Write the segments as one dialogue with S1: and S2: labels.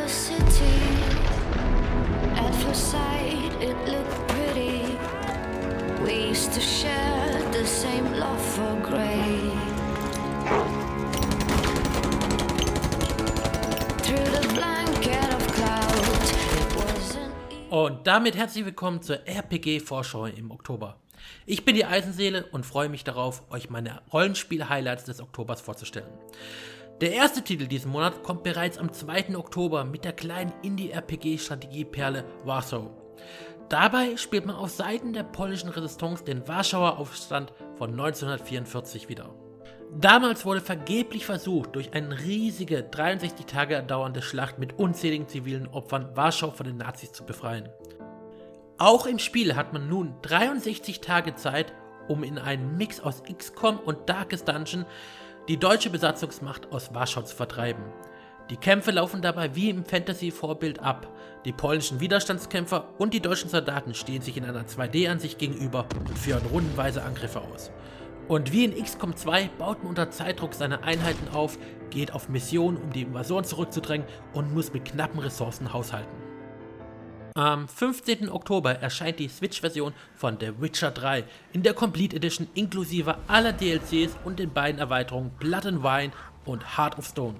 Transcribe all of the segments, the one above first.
S1: the city. At first sight, it looked pretty. We used to share the same love for grey. Through the blanket of clouds, it wasn't easy.
S2: Und damit herzlich willkommen zur RPG-Vorschau im Oktober. Ich bin die Eisenseele und freue mich darauf, euch meine Rollenspiel-Highlights des Oktobers vorzustellen. Der erste Titel diesen Monat kommt bereits am 2. Oktober mit der kleinen Indie-RPG-Strategieperle Warsaw. Dabei spielt man auf Seiten der polnischen Resistance den Warschauer Aufstand von 1944 wieder. Damals wurde vergeblich versucht, durch eine riesige 63 Tage dauernde Schlacht mit unzähligen zivilen Opfern Warschau von den Nazis zu befreien. Auch im Spiel hat man nun 63 Tage Zeit, um in einem Mix aus XCOM und Darkest Dungeon die deutsche Besatzungsmacht aus Warschau zu vertreiben. Die Kämpfe laufen dabei wie im Fantasy-Vorbild ab. Die polnischen Widerstandskämpfer und die deutschen Soldaten stehen sich in einer 2D-Ansicht gegenüber und führen rundenweise Angriffe aus. Und wie in XCOM 2 baut man unter Zeitdruck seine Einheiten auf, geht auf Missionen, um die Invasoren zurückzudrängen und muss mit knappen Ressourcen haushalten. Am 15. Oktober erscheint die Switch-Version von The Witcher 3 in der Complete Edition inklusive aller DLCs und den beiden Erweiterungen Blood and Wine und Heart of Stone.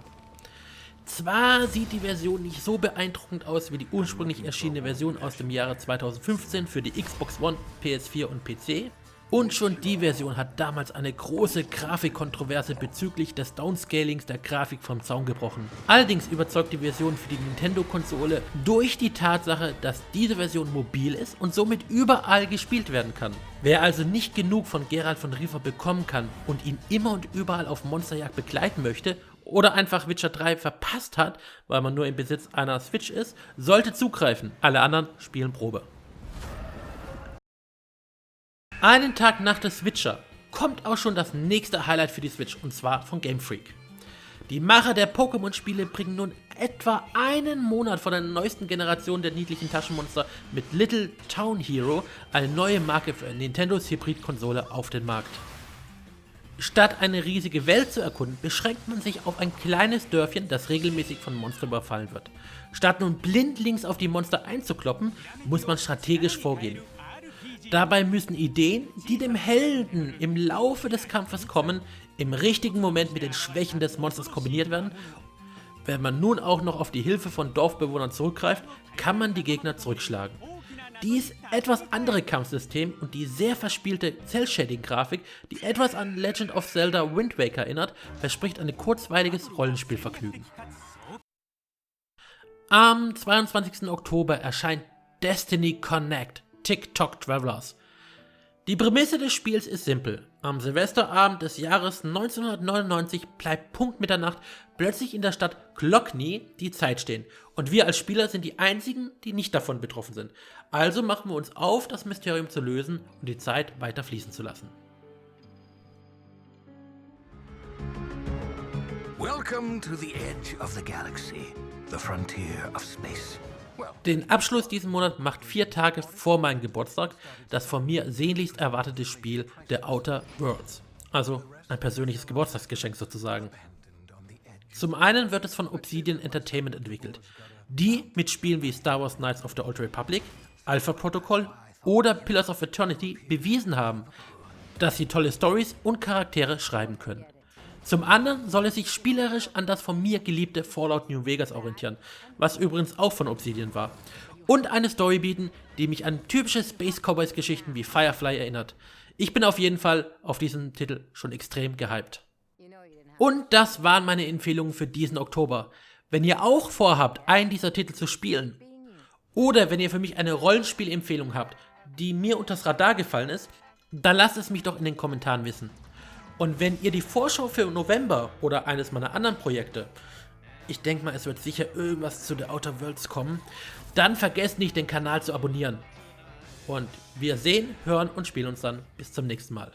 S2: Zwar sieht die Version nicht so beeindruckend aus wie die ursprünglich erschienene Version aus dem Jahre 2015 für die Xbox One, PS4 und PC, und schon die Version hat damals eine große Grafikkontroverse bezüglich des Downscalings der Grafik vom Zaun gebrochen. Allerdings überzeugt die Version für die Nintendo-Konsole durch die Tatsache, dass diese Version mobil ist und somit überall gespielt werden kann. Wer also nicht genug von Geralt von Riva bekommen kann und ihn immer und überall auf Monsterjagd begleiten möchte oder einfach Witcher 3 verpasst hat, weil man nur im Besitz einer Switch ist, sollte zugreifen. Alle anderen spielen Probe. Einen Tag nach der Switcher kommt auch schon das nächste Highlight für die Switch, und zwar von Game Freak. Die Macher der Pokémon-Spiele bringen nun etwa einen Monat vor der neuesten Generation der niedlichen Taschenmonster mit Little Town Hero eine neue Marke für Nintendos Hybrid-Konsole auf den Markt. Statt eine riesige Welt zu erkunden, beschränkt man sich auf ein kleines Dörfchen, das regelmäßig von Monstern überfallen wird. Statt nun blindlings auf die Monster einzukloppen, muss man strategisch vorgehen. Dabei müssen Ideen, die dem Helden im Laufe des Kampfes kommen, im richtigen Moment mit den Schwächen des Monsters kombiniert werden. Wenn man nun auch noch auf die Hilfe von Dorfbewohnern zurückgreift, kann man die Gegner zurückschlagen. Dies etwas andere Kampfsystem und die sehr verspielte Cel-Shading-Grafik, die etwas an Legend of Zelda Wind Waker erinnert, verspricht ein kurzweiliges Rollenspielvergnügen. Am 22. Oktober erscheint Destiny Connect TikTok Travelers. Die Prämisse des Spiels ist simpel. Am Silvesterabend des Jahres 1999 bleibt Punkt Mitternacht plötzlich in der Stadt Glockny die Zeit stehen. Und wir als Spieler sind die einzigen, die nicht davon betroffen sind. Also machen wir uns auf, das Mysterium zu lösen und die Zeit weiter fließen zu lassen.
S3: Welcome to the edge of the galaxy, the frontier of space.
S2: Den Abschluss diesen Monat macht 4 Tage vor meinem Geburtstag das von mir sehnlichst erwartete Spiel The Outer Worlds. Also ein persönliches Geburtstagsgeschenk sozusagen. Zum einen wird es von Obsidian Entertainment entwickelt, die mit Spielen wie Star Wars Knights of the Old Republic, Alpha Protocol oder Pillars of Eternity bewiesen haben, dass sie tolle Storys und Charaktere schreiben können. Zum anderen soll es sich spielerisch an das von mir geliebte Fallout New Vegas orientieren, was übrigens auch von Obsidian war, und eine Story bieten, die mich an typische Space Cowboys Geschichten wie Firefly erinnert. Ich bin auf jeden Fall auf diesen Titel schon extrem gehypt. Und das waren meine Empfehlungen für diesen Oktober. Wenn ihr auch vorhabt, einen dieser Titel zu spielen, oder wenn ihr für mich eine Rollenspielempfehlung habt, die mir unters Radar gefallen ist, dann lasst es mich doch in den Kommentaren wissen. Und wenn ihr die Vorschau für November oder eines meiner anderen Projekte, ich denke mal, es wird sicher irgendwas zu The Outer Worlds kommen, dann vergesst nicht, den Kanal zu abonnieren. Und wir sehen, hören und spielen uns dann. Bis zum nächsten Mal.